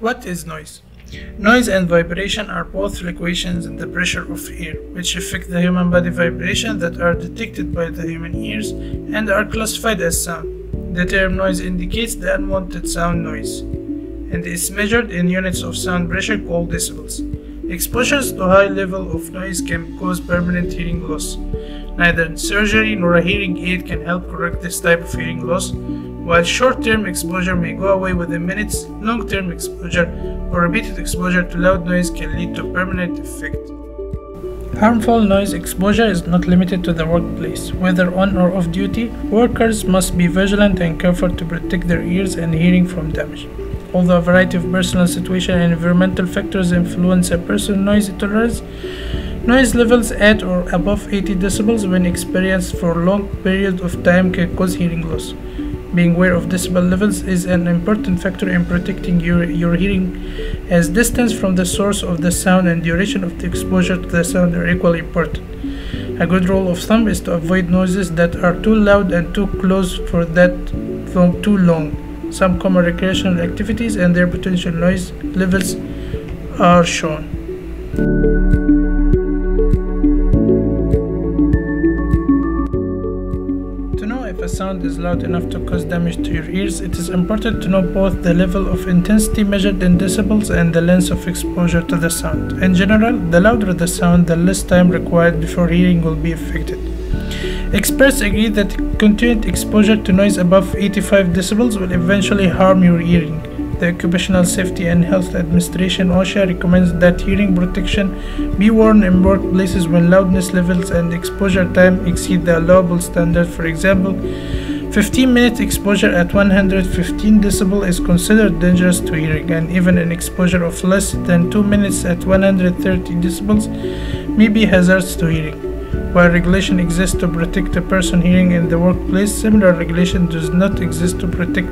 What is noise? Noise and vibration are both fluctuations in the pressure of air, which affect the human body vibration that are detected by the human ears and are classified as sound. The term noise indicates the unwanted sound noise, and is measured in units of sound pressure called decibels. Exposures to high level of noise can cause permanent hearing loss. Neither surgery nor a hearing aid can help correct this type of hearing loss. While short-term exposure may go away within minutes, long-term exposure or repeated exposure to loud noise can lead to permanent effect. Harmful noise exposure is not limited to the workplace. Whether on or off duty, workers must be vigilant and careful to protect their ears and hearing from damage. Although a variety of personal situation and environmental factors influence a person's noise tolerance, noise levels at or above 80 decibels when experienced for a long period of time can cause hearing loss. Being aware of decibel levels is an important factor in protecting your hearing, as distance from the source of the sound and duration of the exposure to the sound are equally important. A good rule of thumb is to avoid noises that are too loud and too close for too long. Some common recreational activities and their potential noise levels are shown. To know if a sound is loud enough to cause damage to your ears, it is important to know both the level of intensity measured in decibels and the length of exposure to the sound. In general, the louder the sound, the less time required before hearing will be affected. Experts agree that continued exposure to noise above 85 decibels will eventually harm your hearing. The Occupational Safety and Health Administration (OSHA) recommends that hearing protection be worn in workplaces when loudness levels and exposure time exceed the allowable standard. For example, 15-minute exposure at 115 decibels is considered dangerous to hearing, and even an exposure of less than 2 minutes at 130 decibels may be hazardous to hearing. While regulation exists to protect a person's hearing in the workplace, similar regulation does not exist to protect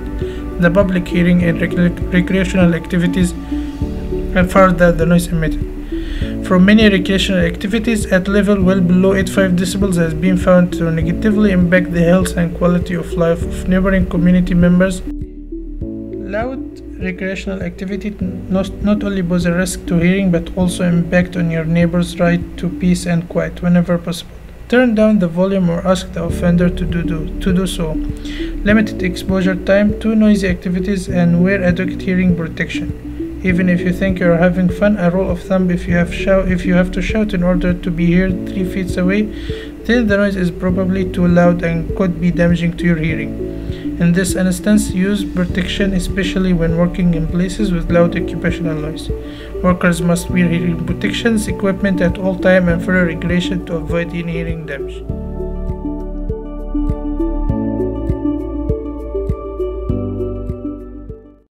the public hearing in recreational activities and further the noise emitted from many recreational activities at level well below 85 decibels has been found to negatively impact the health and quality of life of neighboring community members. Loud recreational activity not only pose a risk to hearing but also impact on your neighbor's right to peace and quiet whenever possible. Turn down the volume or ask the offender to do so. Limited exposure time to noisy activities and wear adequate hearing protection. Even if you think you are having fun, a rule of thumb: if you have to shout in order to be heard 3 feet away, then the noise is probably too loud and could be damaging to your hearing. In this instance, use protection, especially when working in places with loud occupational noise. Workers must wear hearing protection equipment at all times and follow regulation to avoid any hearing damage.